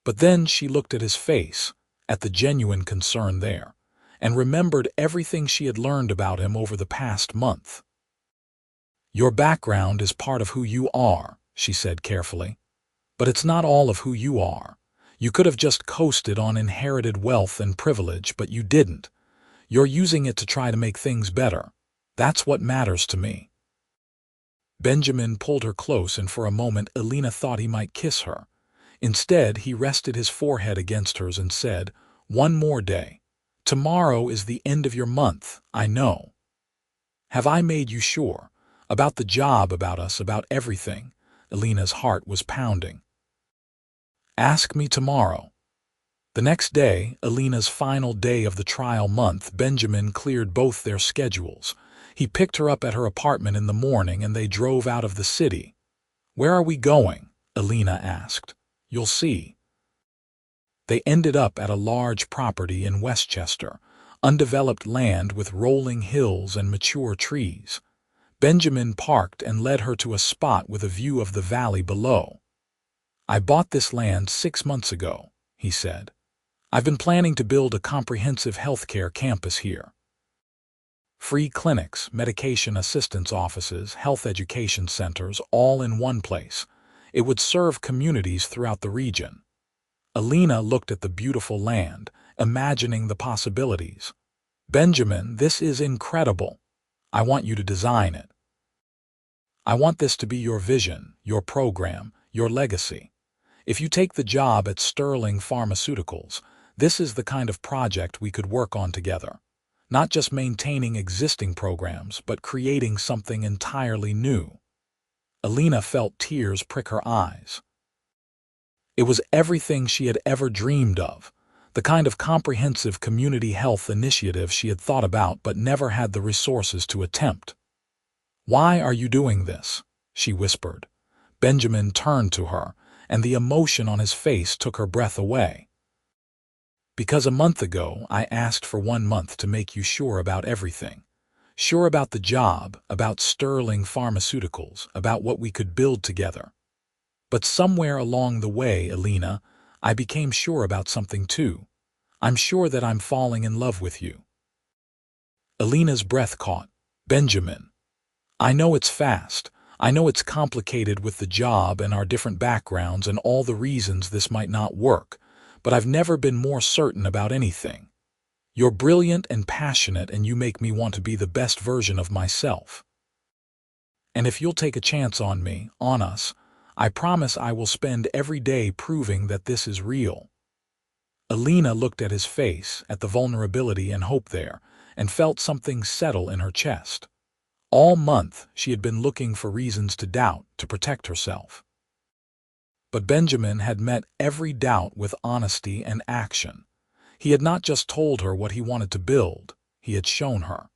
But then she looked at his face, at the genuine concern there, and remembered everything she had learned about him over the past month. "Your background is part of who you are," she said carefully. "But it's not all of who you are. You could have just coasted on inherited wealth and privilege, but you didn't. You're using it to try to make things better. That's what matters to me." Benjamin pulled her close, and for a moment Elena thought he might kiss her. Instead, he rested his forehead against hers and said, "One more day. Tomorrow is the end of your month, I know. Have I made you sure? About the job, about us, about everything." Elena's heart was pounding. "Ask me tomorrow." The next day, Elena's final day of the trial month, Benjamin cleared both their schedules. He picked her up at her apartment in the morning and they drove out of the city. "Where are we going?" Elena asked. "You'll see." They ended up at a large property in Westchester, undeveloped land with rolling hills and mature trees. Benjamin parked and led her to a spot with a view of the valley below. "I bought this land 6 months ago," he said. "I've been planning to build a comprehensive healthcare campus here. Free clinics, medication assistance offices, health education centers, all in one place. It would serve communities throughout the region." Elena looked at the beautiful land, imagining the possibilities. "Benjamin, this is incredible. I want you to design it. I want this to be your vision, your program, your legacy. If you take the job at Sterling Pharmaceuticals, this is the kind of project we could work on together. Not just maintaining existing programs, but creating something entirely new." Elena felt tears prick her eyes. It was everything she had ever dreamed of, the kind of comprehensive community health initiative she had thought about but never had the resources to attempt. "Why are you doing this?" she whispered. Benjamin turned to her, and the emotion on his face took her breath away. "Because a month ago I asked for 1 month to make you sure about everything. Sure about the job, about Sterling Pharmaceuticals, about what we could build together. But somewhere along the way, Elena, I became sure about something too. I'm sure that I'm falling in love with you." Elena's breath caught. "Benjamin, I know it's fast. I know it's complicated with the job and our different backgrounds and all the reasons this might not work, but I've never been more certain about anything. You're brilliant and passionate, and you make me want to be the best version of myself. And if you'll take a chance on me, on us, I promise I will spend every day proving that this is real." Elena looked at his face, at the vulnerability and hope there, and felt something settle in her chest. All month, she had been looking for reasons to doubt, to protect herself. But Benjamin had met every doubt with honesty and action. He had not just told her what he wanted to build, he had shown her.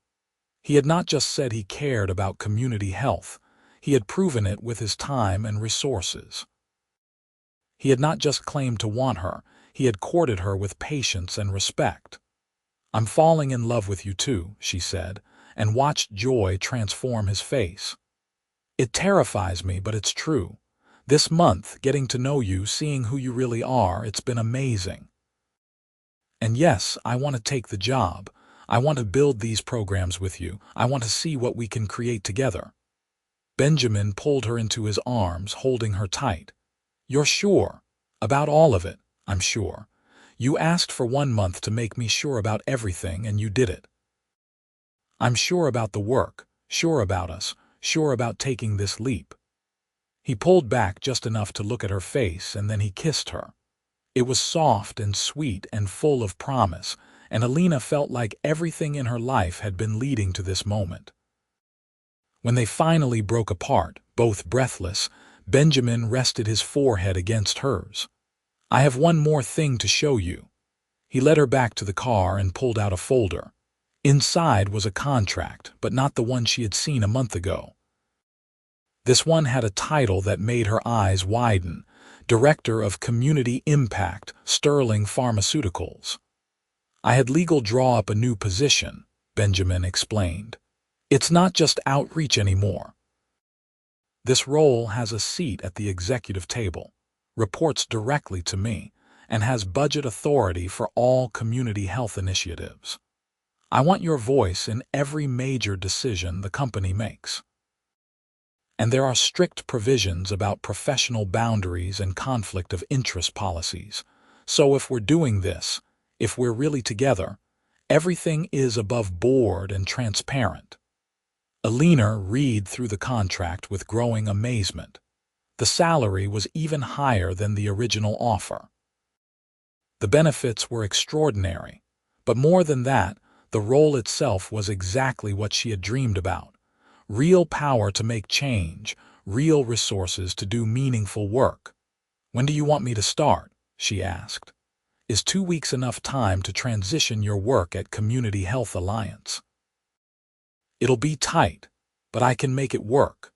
He had not just said he cared about community health, he had proven it with his time and resources. He had not just claimed to want her, He had courted her with patience and respect. "I'm falling in love with you too," she said, and watched joy transform his face. "It terrifies me, but it's true. This month, getting to know you, seeing who you really are, it's been amazing. And yes, I want to take the job. I want to build these programs with you. I want to see what we can create together." Benjamin pulled her into his arms, holding her tight. "You're sure? About all of it, I'm sure. You asked for 1 month to make me sure about everything, and you did it. I'm sure about the work, sure about us, sure about taking this leap." He pulled back just enough to look at her face, and then he kissed her. It was soft and sweet and full of promise, and Elena felt like everything in her life had been leading to this moment. When they finally broke apart, both breathless, Benjamin rested his forehead against hers. "I have one more thing to show you." He led her back to the car and pulled out a folder. Inside was a contract, but not the one she had seen a month ago. This one had a title that made her eyes widen: Director of Community Impact, Sterling Pharmaceuticals. "I had legal draw up a new position," Benjamin explained. "It's not just outreach anymore. This role has a seat at the executive table, reports directly to me, and has budget authority for all community health initiatives. I want your voice in every major decision the company makes. And there are strict provisions about professional boundaries and conflict of interest policies. So if we're doing this, if we're really together, everything is above board and transparent." Elena read through the contract with growing amazement. The salary was even higher than the original offer. The benefits were extraordinary, but more than that, the role itself was exactly what she had dreamed about. Real power to make change, real resources to do meaningful work. "When do you want me to start?" she asked. "Is 2 weeks enough time to transition your work at Community Health Alliance?" "It'll be tight, but I can make it work."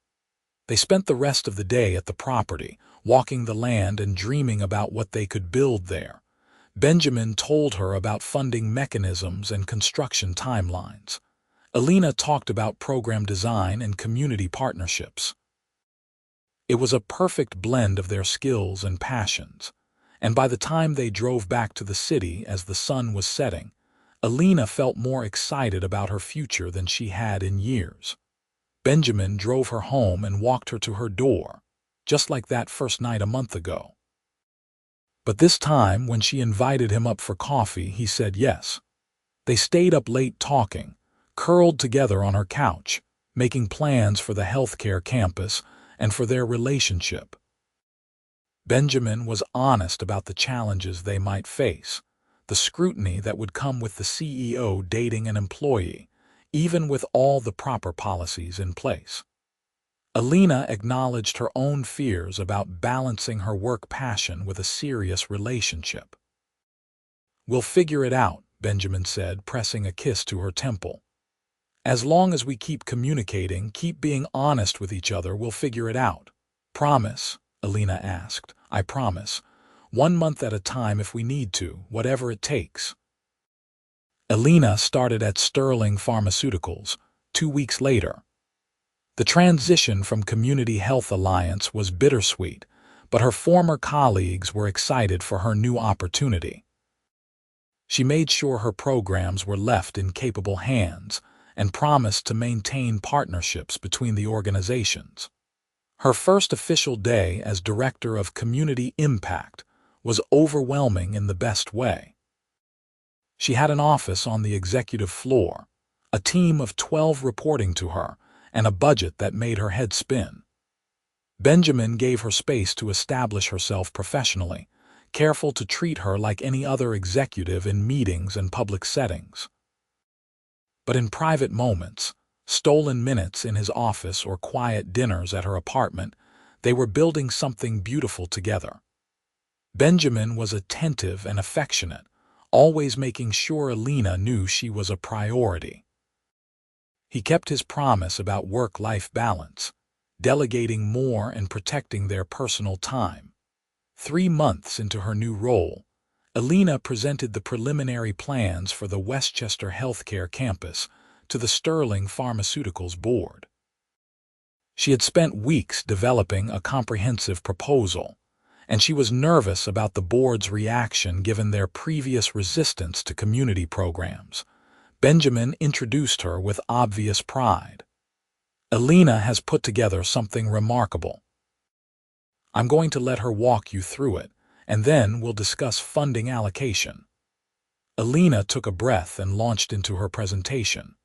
They spent the rest of the day at the property, walking the land and dreaming about what they could build there. Benjamin told her about funding mechanisms and construction timelines. Elena talked about program design and community partnerships. It was a perfect blend of their skills and passions, and by the time they drove back to the city as the sun was setting, Elena felt more excited about her future than she had in years. Benjamin drove her home and walked her to her door, just like that first night a month ago. But this time, when she invited him up for coffee, he said yes. They stayed up late talking, curled together on her couch, making plans for the healthcare campus and for their relationship. Benjamin was honest about the challenges they might face, the scrutiny that would come with the CEO dating an employee, even with all the proper policies in place. Elena acknowledged her own fears about balancing her work passion with a serious relationship. "We'll figure it out," Benjamin said, pressing a kiss to her temple. "As long as we keep communicating, keep being honest with each other, we'll figure it out." "Promise?" Elena asked. "I promise. 1 month at a time if we need to, whatever it takes." Elena started at Sterling Pharmaceuticals 2 weeks later. The transition from Community Health Alliance was bittersweet, but her former colleagues were excited for her new opportunity. She made sure her programs were left in capable hands and promised to maintain partnerships between the organizations. Her first official day as Director of Community Impact was overwhelming in the best way. She had an office on the executive floor, a team of 12 reporting to her, and a budget that made her head spin. Benjamin gave her space to establish herself professionally, careful to treat her like any other executive in meetings and public settings. But in private moments, stolen minutes in his office or quiet dinners at her apartment, they were building something beautiful together. Benjamin was attentive and affectionate, always making sure Elena knew she was a priority. He kept his promise about work-life balance, delegating more and protecting their personal time. 3 months into her new role, Elena presented the preliminary plans for the Westchester Healthcare campus to the Sterling Pharmaceuticals board. She had spent weeks developing a comprehensive proposal, and she was nervous about the board's reaction given their previous resistance to community programs. Benjamin introduced her with obvious pride. "Elena has put together something remarkable. I'm going to let her walk you through it, and then we'll discuss funding allocation." Elena took a breath and launched into her presentation.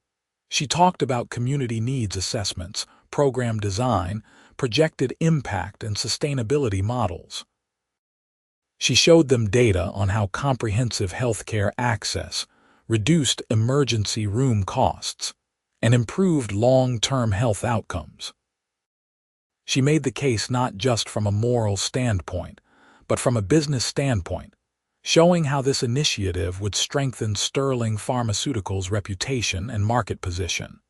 She talked about community needs assessments, program design, projected impact, and sustainability models. She showed them data on how comprehensive healthcare access reduced emergency room costs and improved long-term health outcomes. She made the case not just from a moral standpoint, but from a business standpoint, showing how this initiative would strengthen Sterling Pharmaceuticals' reputation and market position.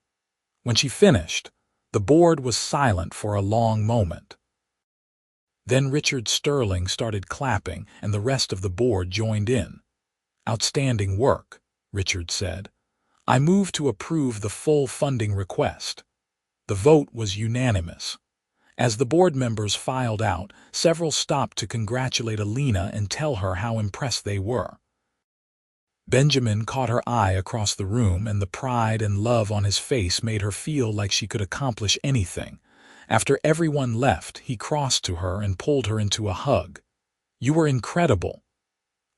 When she finished, the board was silent for a long moment. Then Richard Sterling started clapping, and the rest of the board joined in. "Outstanding work," Richard said. "I move to approve the full funding request." The vote was unanimous. As the board members filed out, several stopped to congratulate Elena and tell her how impressed they were. Benjamin caught her eye across the room, and the pride and love on his face made her feel like she could accomplish anything. After everyone left, he crossed to her and pulled her into a hug. "You were incredible.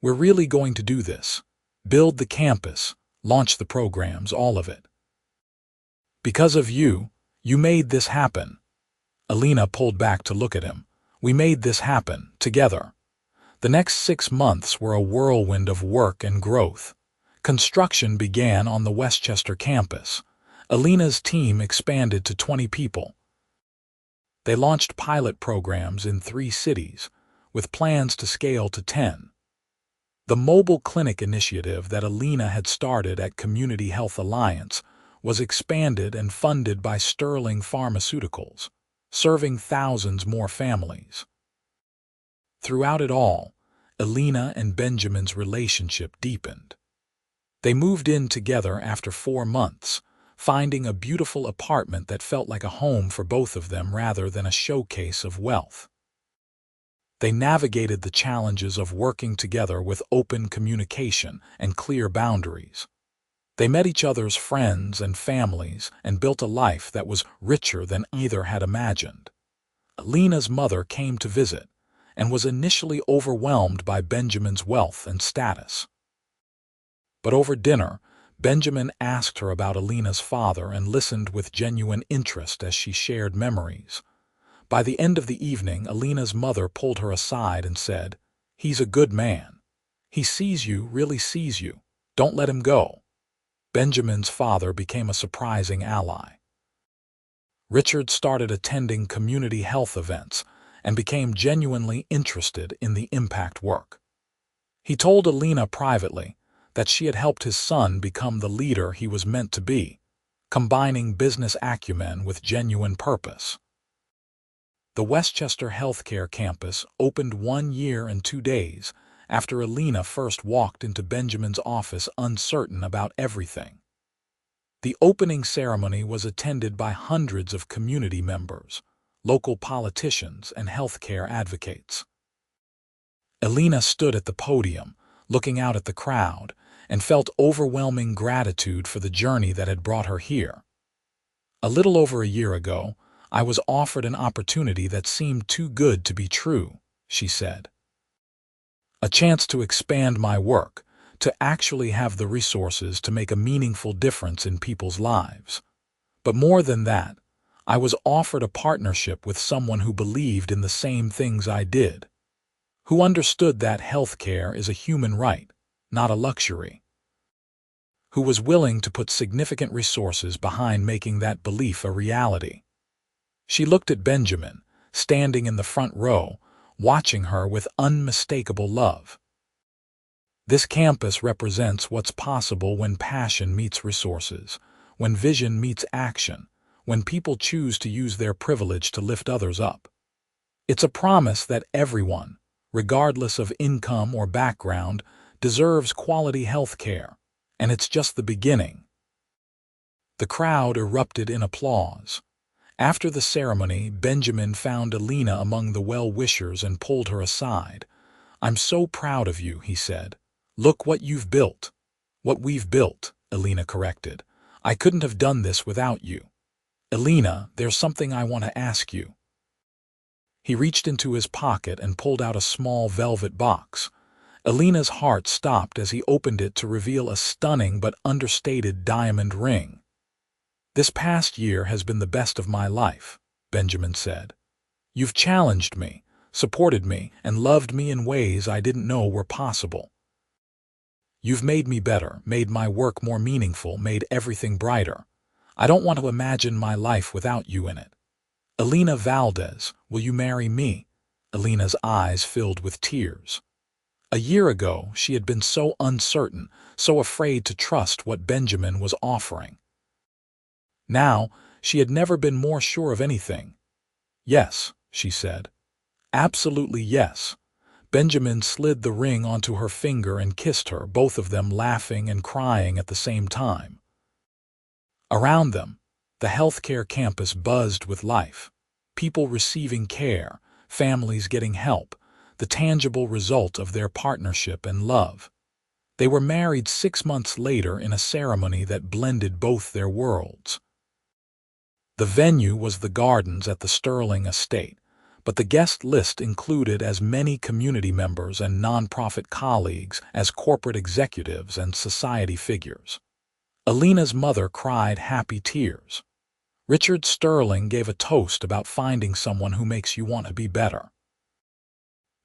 We're really going to do this. Build the campus, launch the programs, all of it. Because of you, you made this happen." Elena pulled back to look at him. "We made this happen, together." The next 6 months were a whirlwind of work and growth. Construction began on the Westchester campus. Elena's team expanded to 20 people. They launched pilot programs in 3 cities, with plans to scale to 10. The mobile clinic initiative that Elena had started at Community Health Alliance was expanded and funded by Sterling Pharmaceuticals, serving thousands more families. Throughout it all, Elena and Benjamin's relationship deepened. They moved in together after 4 months, finding a beautiful apartment that felt like a home for both of them rather than a showcase of wealth. They navigated the challenges of working together with open communication and clear boundaries. They met each other's friends and families and built a life that was richer than either had imagined. Elena's mother came to visit and was initially overwhelmed by Benjamin's wealth and status. But over dinner, Benjamin asked her about Elena's father and listened with genuine interest as she shared memories. By the end of the evening, Elena's mother pulled her aside and said, "He's a good man. He sees you, really sees you. Don't let him go." Benjamin's father became a surprising ally. Richard started attending community health events and became genuinely interested in the impact work. He told Elena privately that she had helped his son become the leader he was meant to be, combining business acumen with genuine purpose. The Westchester Healthcare campus opened 1 year and 2 days after Elena first walked into Benjamin's office uncertain about everything. The opening ceremony was attended by hundreds of community members, local politicians, and healthcare advocates. Elena stood at the podium, looking out at the crowd, and felt overwhelming gratitude for the journey that had brought her here. "A little over a year ago, I was offered an opportunity that seemed too good to be true," she said. "A chance to expand my work, to actually have the resources to make a meaningful difference in people's lives. But more than that, I was offered a partnership with someone who believed in the same things I did, who understood that healthcare is a human right, not a luxury, who was willing to put significant resources behind making that belief a reality." She looked at Benjamin, standing in the front row, watching her with unmistakable love. "This campus represents what's possible when passion meets resources, when vision meets action, when people choose to use their privilege to lift others up. It's a promise that everyone, regardless of income or background, deserves quality health care, and it's just the beginning. The crowd erupted in applause. After the ceremony, Benjamin found Elena among the well-wishers and pulled her aside. "I'm so proud of you," he said. "Look what you've built." "What we've built," Elena corrected. "I couldn't have done this without you." "Elena, there's something I want to ask you." He reached into his pocket and pulled out a small velvet box. Elena's heart stopped as he opened it to reveal a stunning but understated diamond ring. "This past year has been the best of my life," Benjamin said. "You've challenged me, supported me, and loved me in ways I didn't know were possible. You've made me better, made my work more meaningful, made everything brighter. I don't want to imagine my life without you in it. Elena Valdez, will you marry me?" Elena's eyes filled with tears. A year ago, she had been so uncertain, so afraid to trust what Benjamin was offering. Now, she had never been more sure of anything. "Yes," she said. "Absolutely yes." Benjamin slid the ring onto her finger and kissed her, both of them laughing and crying at the same time. Around them, the healthcare campus buzzed with life. People receiving care, families getting help, the tangible result of their partnership and love. They were married 6 months later in a ceremony that blended both their worlds. The venue was the gardens at the Sterling estate, but the guest list included as many community members and nonprofit colleagues as corporate executives and society figures. Elena's mother cried happy tears. Richard Sterling gave a toast about finding someone who makes you want to be better.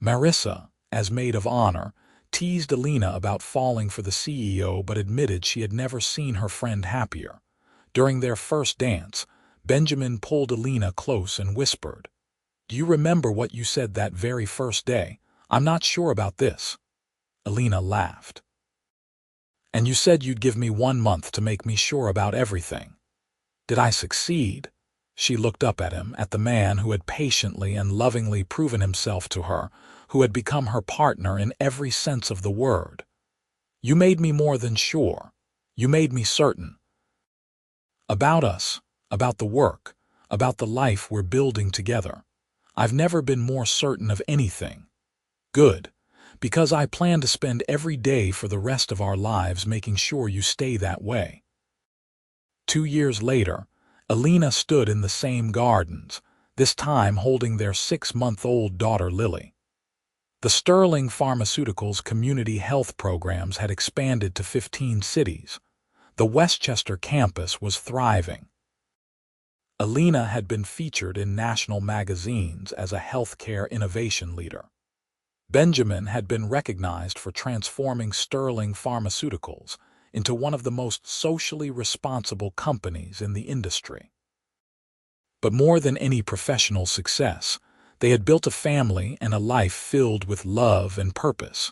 Marissa, as maid of honor, teased Elena about falling for the CEO but admitted she had never seen her friend happier. During their first dance, Benjamin pulled Elena close and whispered, "Do you remember what you said that very first day? I'm not sure about this." Elena laughed. "And you said you'd give me 1 month to make me sure about everything. Did I succeed?" She looked up at him, at the man who had patiently and lovingly proven himself to her, who had become her partner in every sense of the word. "You made me more than sure. You made me certain. About us, about the work, about the life we're building together. I've never been more certain of anything. Good, because I plan to spend every day for the rest of our lives making sure you stay that way." 2 years later, Elena stood in the same gardens, this time holding their 6-month-old daughter Lily. The Sterling Pharmaceuticals community health programs had expanded to 15 cities. The Westchester campus was thriving. Elena had been featured in national magazines as a healthcare innovation leader. Benjamin had been recognized for transforming Sterling Pharmaceuticals into one of the most socially responsible companies in the industry. But more than any professional success, they had built a family and a life filled with love and purpose.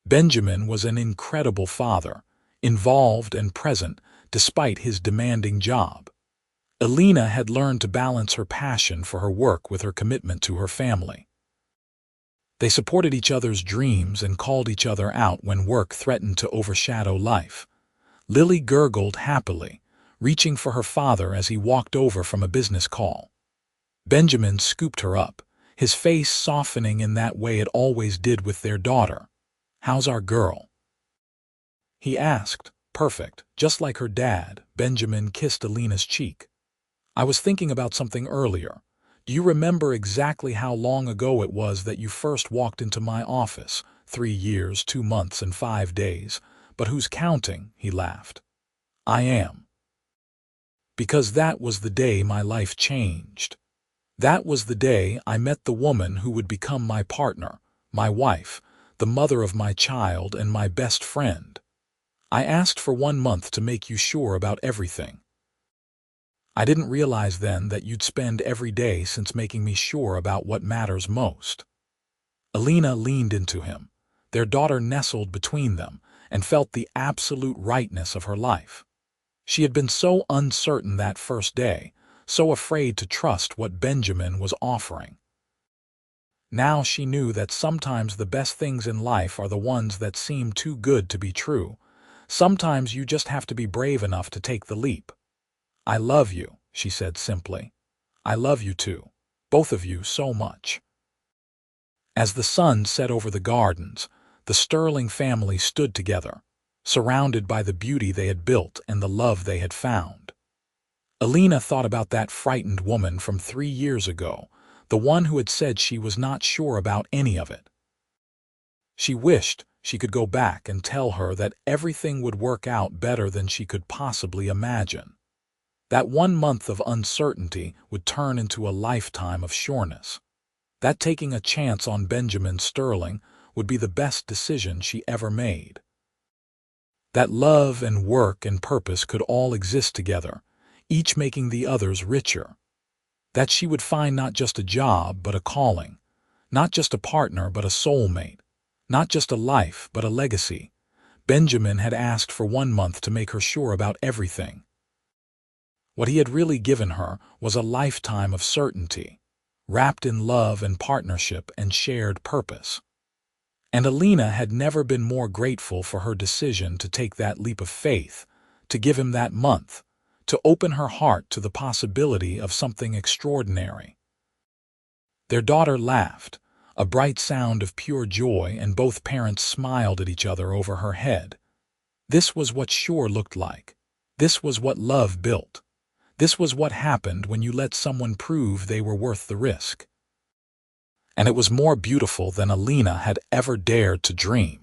Benjamin was an incredible father, involved and present despite his demanding job. Elena had learned to balance her passion for her work with her commitment to her family. They supported each other's dreams and called each other out when work threatened to overshadow life. Lily gurgled happily, reaching for her father as he walked over from a business call. Benjamin scooped her up, his face softening in that way it always did with their daughter. "How's our girl?" he asked. "Perfect, just like her dad." Benjamin kissed Elena's cheek. "I was thinking about something earlier. Do you remember exactly how long ago it was that you first walked into my office? 3 years, 2 months, and 5 days. But who's counting?" he laughed. "I am. Because that was the day my life changed. That was the day I met the woman who would become my partner, my wife, the mother of my child, and my best friend. I asked for 1 month to make you sure about everything. I didn't realize then that you'd spend every day since making me sure about what matters most." Elena leaned into him, their daughter nestled between them, and felt the absolute rightness of her life. She had been so uncertain that first day, so afraid to trust what Benjamin was offering. Now she knew that sometimes the best things in life are the ones that seem too good to be true. Sometimes you just have to be brave enough to take the leap. "I love you," she said simply. "I love you too. Both of you so much." As the sun set over the gardens, the Sterling family stood together, surrounded by the beauty they had built and the love they had found. Elena thought about that frightened woman from 3 years ago, the one who had said she was not sure about any of it. She wished she could go back and tell her that everything would work out better than she could possibly imagine. That 1 month of uncertainty would turn into a lifetime of sureness. That taking a chance on Benjamin Sterling would be the best decision she ever made. That love and work and purpose could all exist together, each making the others richer. That she would find not just a job but a calling, not just a partner but a soulmate, not just a life but a legacy. Benjamin had asked for 1 month to make her sure about everything. What he had really given her was a lifetime of certainty, wrapped in love and partnership and shared purpose. And Elena had never been more grateful for her decision to take that leap of faith, to give him that month, to open her heart to the possibility of something extraordinary. Their daughter laughed, a bright sound of pure joy, and both parents smiled at each other over her head. This was what sure looked like. This was what love built. This was what happened when you let someone prove they were worth the risk. And it was more beautiful than Elena had ever dared to dream.